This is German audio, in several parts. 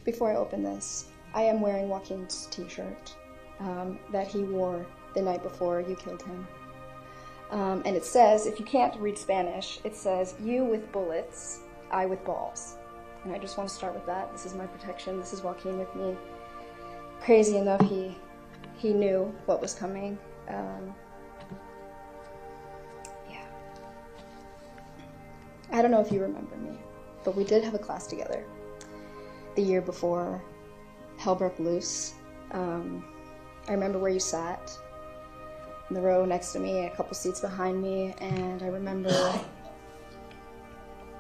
before I open this, I am wearing Joaquin's t-shirt that he wore the night before you killed him. And it says, if you can't read Spanish, it says, you with bullets, I with balls. And I just want to start with that. This is my protection. This is Joaquin with me. Crazy enough, he knew what was coming. Yeah. I don't know if you remember me, but we did have a class together the year before hell broke loose. I remember where you sat, in the row next to me, a couple seats behind me, and I remember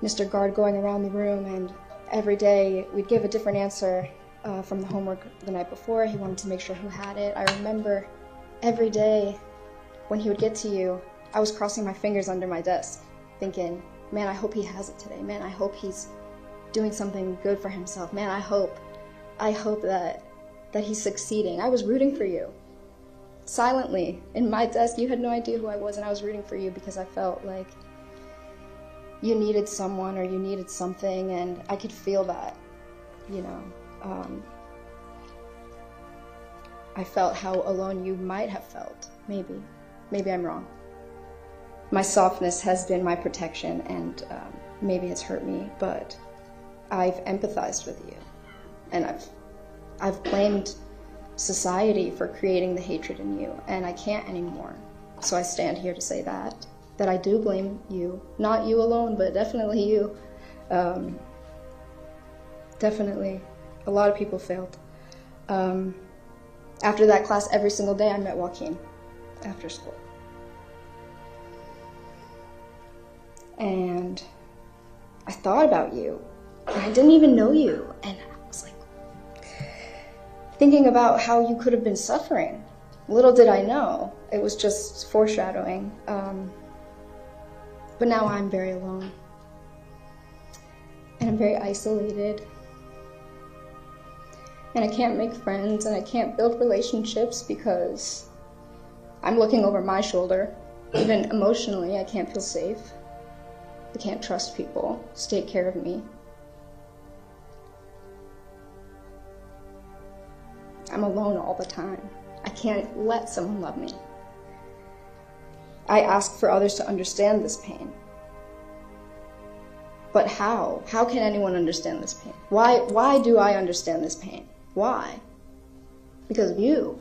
Mr. Guard going around the room, and every day we'd give a different answer from the homework the night before. He wanted to make sure who had it. I remember every day when he would get to you, I was crossing my fingers under my desk, thinking, man, I hope he has it today. Man, I hope he's doing something good for himself. Man, I hope that he's succeeding. I was rooting for you. Silently, in my desk, you had no idea who I was, and I was rooting for you because I felt like you needed someone or you needed something, and I could feel that, you know. I felt how alone you might have felt, maybe. Maybe I'm wrong. My softness has been my protection, and maybe it's hurt me, but I've empathized with you, and I've blamed society for creating the hatred in you, and I can't anymore. So I stand here to say that I do blame you. Not you alone, but definitely you. Definitely. A lot of people failed. After that class, every single day I met Joaquin after school. And I thought about you, and I didn't even know you, and I was like, thinking about how you could have been suffering. Little did I know, it was just foreshadowing. But now I'm very alone. And I'm very isolated. And I can't make friends, and I can't build relationships because I'm looking over my shoulder. Even emotionally, I can't feel safe. I can't trust people to take care of me. I'm alone all the time. I can't let someone love me. I ask for others to understand this pain. But how? How can anyone understand this pain? Why do I understand this pain? Why? Because of you.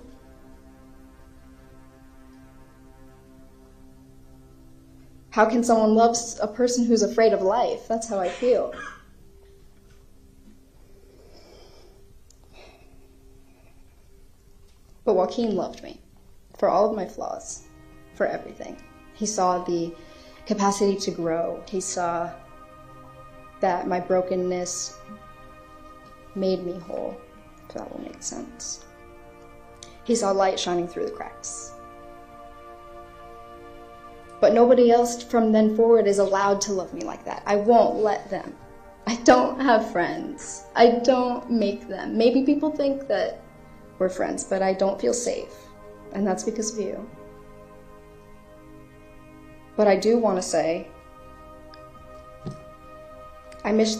How can someone love a person who's afraid of life? That's how I feel. But Joaquin loved me for all of my flaws, for everything. He saw the capacity to grow. He saw that my brokenness made me whole, if that will make sense. He saw light shining through the cracks. But nobody else from then forward is allowed to love me like that. I won't let them. I don't have friends. I don't make them. Maybe people think that we're friends, but I don't feel safe, and that's because of you. But I do want to say, I wish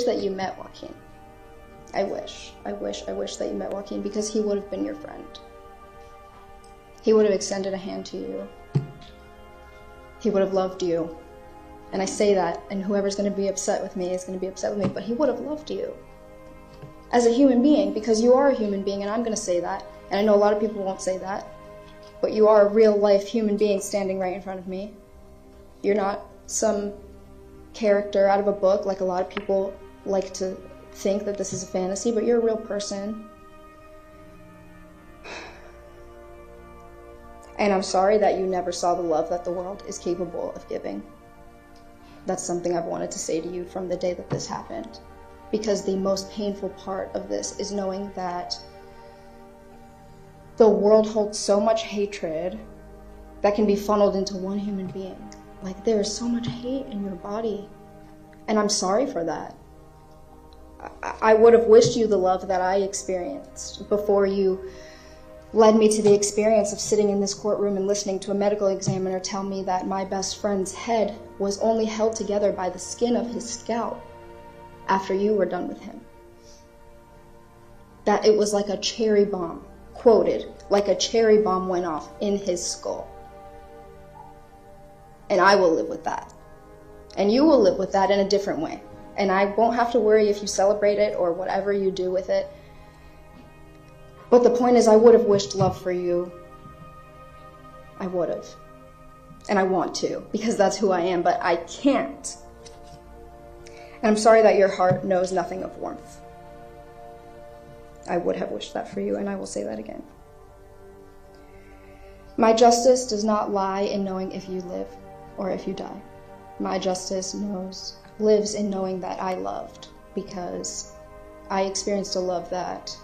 that you met Joaquin. I wish that you met Joaquin, because he would have been your friend. He would have extended a hand to you. He would have loved you. And I say that, and whoever's going to be upset with me is going to be upset with me, but he would have loved you as a human being, because you are a human being, and I'm going to say that, and I know a lot of people won't say that, but you are a real-life human being standing right in front of me. You're not some character out of a book, like a lot of people like to think that this is a fantasy, but you're a real person. And I'm sorry that you never saw the love that the world is capable of giving. That's something I've wanted to say to you from the day that this happened. Because the most painful part of this is knowing that the world holds so much hatred that can be funneled into one human being. Like, there is so much hate in your body, and I'm sorry for that. I would have wished you the love that I experienced before you led me to the experience of sitting in this courtroom and listening to a medical examiner tell me that my best friend's head was only held together by the skin of his scalp. after you were done with him. That it was like a cherry bomb, quoted, like a cherry bomb went off in his skull. And I will live with that. And you will live with that in a different way. And I won't have to worry if you celebrate it or whatever you do with it. But the point is, I would have wished love for you. I would have. And I want to, because that's who I am, but I can't. And I'm sorry that your heart knows nothing of warmth. I would have wished that for you, and I will say that again. My justice does not lie in knowing if you live or if you die. My justice lives in knowing that I loved, because I experienced a love that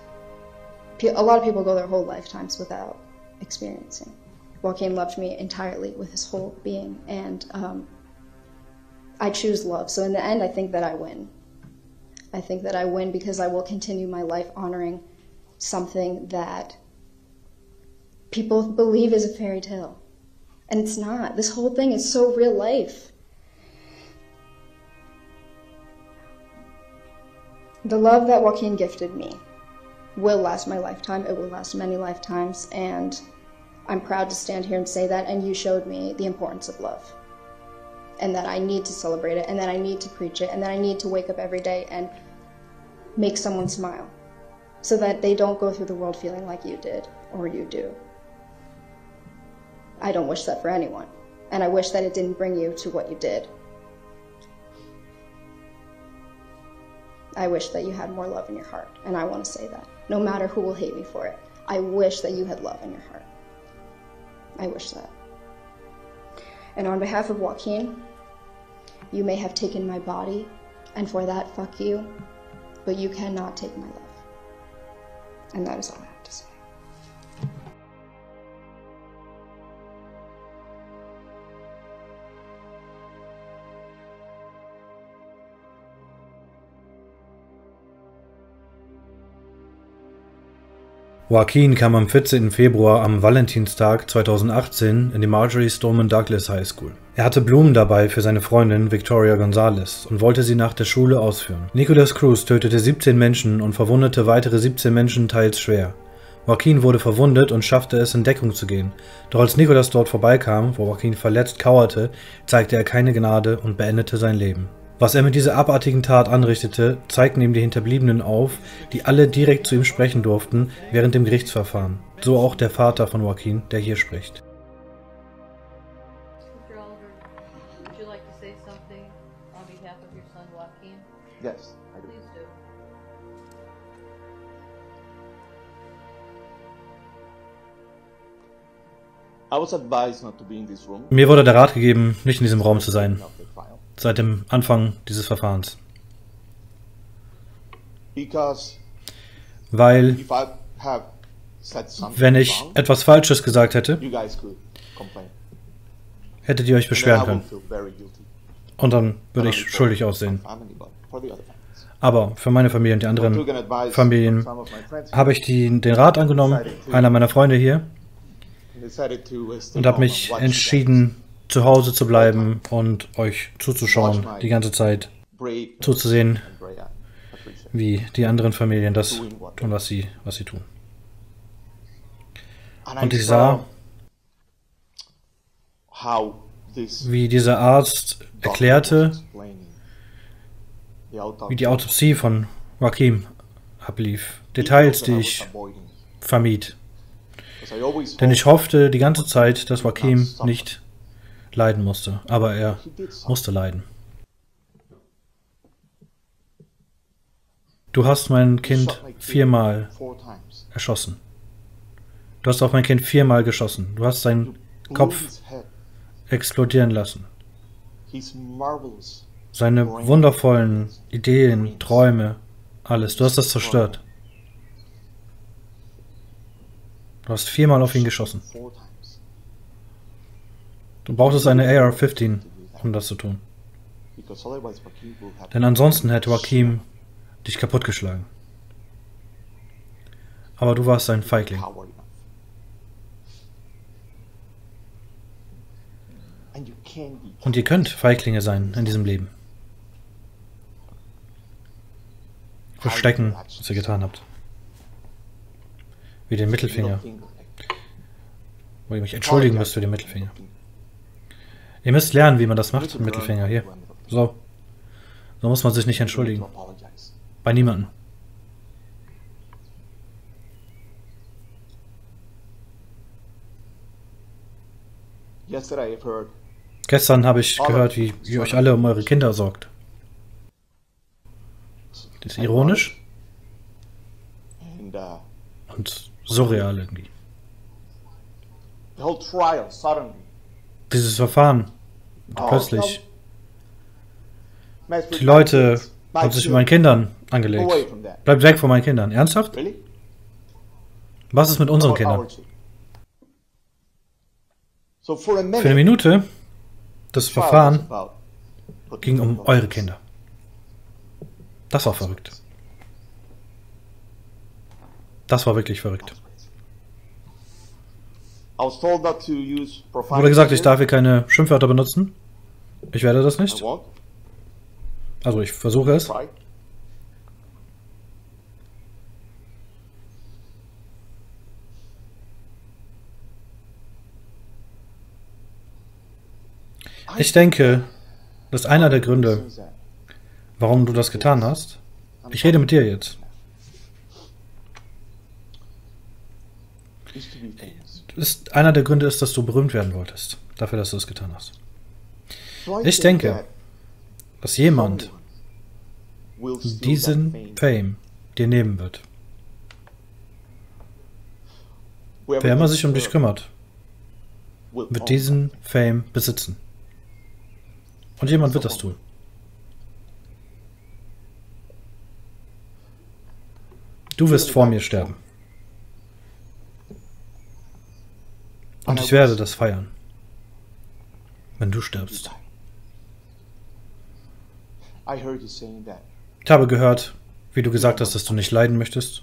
a lot of people go their whole lifetimes without experiencing. Joaquin loved me entirely with his whole being, and I choose love. So in the end, I think that I win. I think that I win because I will continue my life honoring something that people believe is a fairy tale. And it's not. This whole thing is so real life. The love that Joaquin gifted me will last my lifetime. It will last many lifetimes, and I'm proud to stand here and say that, and you showed me the importance of love, and that I need to celebrate it, and that I need to preach it, and that I need to wake up every day and make someone smile so that they don't go through the world feeling like you did or you do. I don't wish that for anyone, and I wish that it didn't bring you to what you did. I wish that you had more love in your heart, and I want to say that, no matter who will hate me for it. I wish that you had love in your heart. I wish that. And on behalf of Joaquin, you may have taken my body, and for that, fuck you, but you cannot take my love. And that is all I have to say. Joaquin kam am 14. Februar am Valentinstag 2018 in die Marjory Stoneman Douglas High School. Er hatte Blumen dabei für seine Freundin Victoria Gonzalez und wollte sie nach der Schule ausführen. Nikolas Cruz tötete 17 Menschen und verwundete weitere 17 Menschen teils schwer. Joaquin wurde verwundet und schaffte es, in Deckung zu gehen. Doch als Nikolas dort vorbeikam, wo Joaquin verletzt kauerte, zeigte er keine Gnade und beendete sein Leben. Was er mit dieser abartigen Tat anrichtete, zeigten ihm die Hinterbliebenen auf, die alle direkt zu ihm sprechen durften während dem Gerichtsverfahren. So auch der Vater von Joaquin, der hier spricht. Mr. Oliver, would you like to say something on behalf of your son Joaquin? Yes, I do. Please do. I was advised not to be in this room Mir wurde der Rat gegeben, nicht in diesem Raum zu sein, of the trial seit dem Anfang dieses Verfahrens. because Weil, if I have said something wenn ich wrong, etwas Falsches gesagt hätte, you guys could complain. hättet ihr euch And then beschweren I können. would feel very guilty. Und dann würde Not ich only for schuldig my aussehen. family, but for the other families. Aber für meine Familie und die I anderen took an advice Familien from some of my friends habe ich den Rat angenommen, einer meiner Freunde hier, and decided to stay und habe home mich and watch you entschieden, zu Hause zu bleiben und euch zuzuschauen, die ganze Zeit guys brave zuzusehen, and brave. I appreciate it. wie die anderen Familien das tun, was sie tun. And Und I ich sah, how this wie dieser Arzt doctor was erklärte, explaining the autopsy. wie die Autopsie von Joaquin ablief. Details, die ich vermied. Denn ich hoffte die ganze Zeit, dass Joaquin nicht leiden musste. Aber er musste leiden. Du hast mein Kind 4-mal erschossen. Du hast auf mein Kind 4-mal geschossen. Du hast seinen Kopf explodieren lassen. Seine wundervollen Ideen, Träume, alles. Du hast das zerstört. Du hast 4-mal auf ihn geschossen. Du brauchtest eine AR-15, um das zu tun. Denn ansonsten hätte Joaquin dich kaputtgeschlagen. Aber du warst ein Feigling. Und ihr könnt Feiglinge sein in diesem Leben. bestecken, was ihr getan habt. Wie den Mittelfinger. Wo ihr mich entschuldigen müsst für den Mittelfinger. Ihr müsst lernen, wie man das macht, mit dem Mittelfinger. Hier. So. So muss man sich nicht entschuldigen. Bei niemandem. Gestern habe ich gehört, wie ihr euch alle um eure Kinder sorgt. Das ist ironisch und surreal irgendwie. Dieses Verfahren, plötzlich. Die Leute haben sich mit meinen Kindern angelegt. Bleibt weg von meinen Kindern. Ernsthaft? Was ist mit unseren Kindern? Für eine Minute, das Verfahren ging um eure Kinder. Das war verrückt. Das war wirklich verrückt. Wurde gesagt, ich darf hier keine Schimpfwörter benutzen. Ich werde das nicht. Also ich versuche es. Ich denke, das ist einer der Gründe, warum du das getan hast. Ich rede mit dir jetzt. Einer der Gründe ist, dass du berühmt werden wolltest. Dafür, dass du es getan hast. Ich denke, dass jemand diesen Fame dir nehmen wird. Wer immer sich um dich kümmert, wird diesen Fame besitzen. Und jemand wird das tun. Du wirst vor mir sterben. Und ich werde das feiern, wenn du stirbst. Ich habe gehört, wie du gesagt hast, dass du nicht leiden möchtest.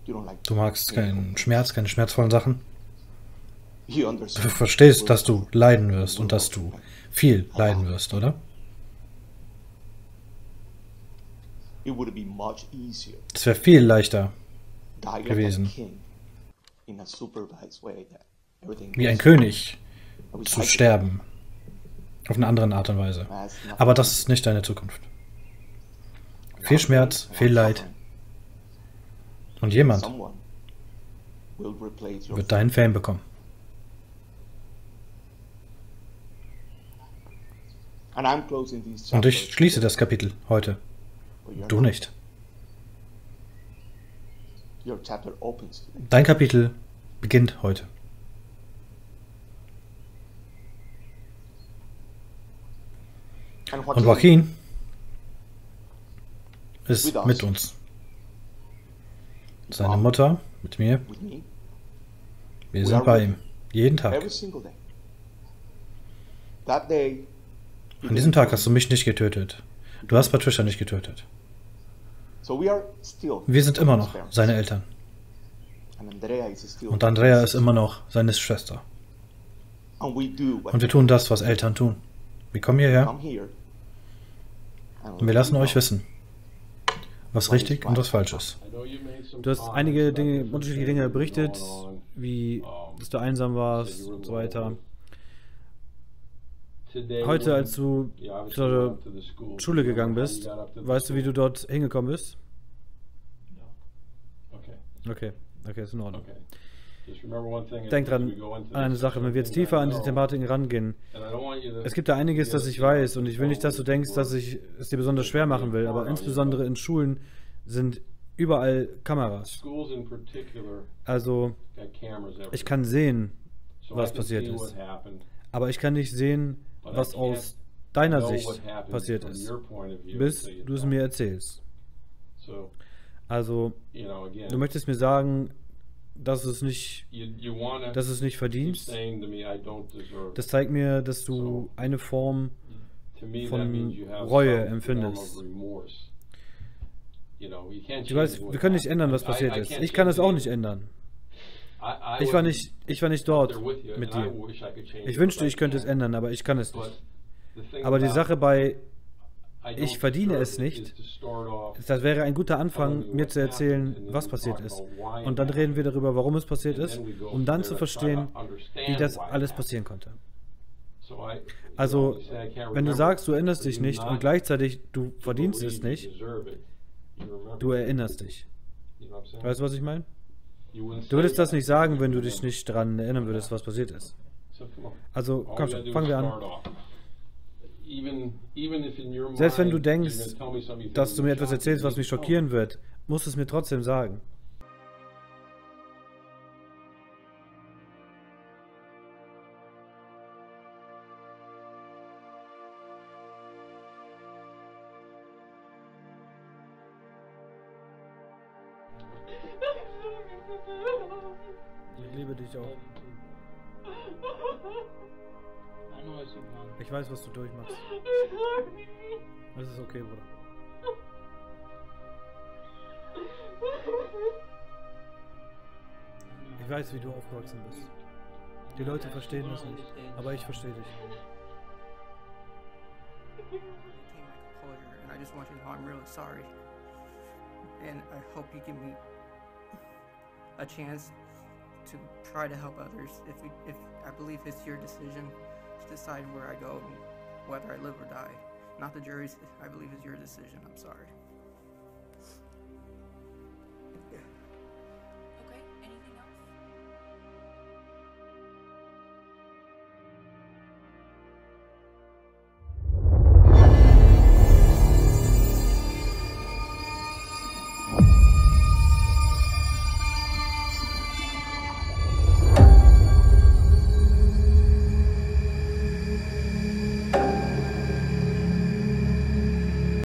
Du magst keinen Schmerz, keine schmerzvollen Sachen. Du verstehst, dass du leiden wirst und dass du viel leiden wirst, oder? Es wäre viel leichter gewesen, wie ein König zu sterben. Auf eine andere Art und Weise. Aber das ist nicht deine Zukunft. Viel Schmerz, viel Leid. Und jemand wird deinen Fame bekommen. Und ich schließe das Kapitel heute. Du nicht. Dein Kapitel beginnt heute. Und Joaquin ist mit uns. Seine Mutter mit mir. Wir sind bei ihm. Jeden Tag. An diesem Tag hast du mich nicht getötet. Du hast Patricia nicht getötet. Wir sind immer noch seine Eltern. Und Andrea ist immer noch seine Schwester. Und wir tun das, was Eltern tun. Wir kommen hierher und wir lassen euch wissen, was richtig und was falsch ist. Du hast einige Dinge, unterschiedliche Dinge berichtet, wie dass du einsam warst und so weiter. Heute, als du zur Schule gegangen bist, weißt du, wie du dort hingekommen bist? Okay, ist in Ordnung. Denk dran, an eine Sache, wenn wir jetzt tiefer an diese Thematiken rangehen. Es gibt da einiges, das ich weiß, und ich will nicht, dass du denkst, dass ich es dir besonders schwer machen will, aber insbesondere in Schulen sind überall Kameras. Also, ich kann sehen, was passiert ist, aber ich kann nicht sehen, was aus deiner Sicht passiert ist, bis du es mir erzählst. Also, du möchtest mir sagen, dass es nicht verdienst. Das zeigt mir, dass du eine Form von Reue empfindest. Ich weiß, wir können nicht ändern, was passiert ist. Ich kann es auch nicht ändern. Ich war nicht dort mit dir. Ich wünschte, ich könnte es ändern, aber ich kann es nicht. Aber die Sache bei ich verdiene es nicht. Das wäre ein guter Anfang, mir zu erzählen, was passiert ist. Und dann reden wir darüber, warum es passiert ist, um dann zu verstehen, wie das alles passieren konnte. Also, wenn du sagst, du erinnerst dich nicht und gleichzeitig du verdienst es nicht, du erinnerst dich. Weißt du, was ich meine? Du würdest das nicht sagen, wenn du dich nicht daran erinnern würdest, was passiert ist. Also, komm schon, fangen wir an. Selbst wenn du denkst, dass du mir etwas erzählst, was mich schockieren wird, musst du es mir trotzdem sagen. Ich liebe dich auch. Ich weiß, was du durchmachst. Das ist okay, Bruder. Ich weiß, wie du aufgewachsen bist. Die Leute verstehen das nicht, aber ich verstehe dich. And I just want you to know I'm really sorry. And I hope you give me a chance to try to help others. If I believe it's your decision to decide where I go and whether I live or die. Not the jury's. I believe it's your decision. I'm sorry.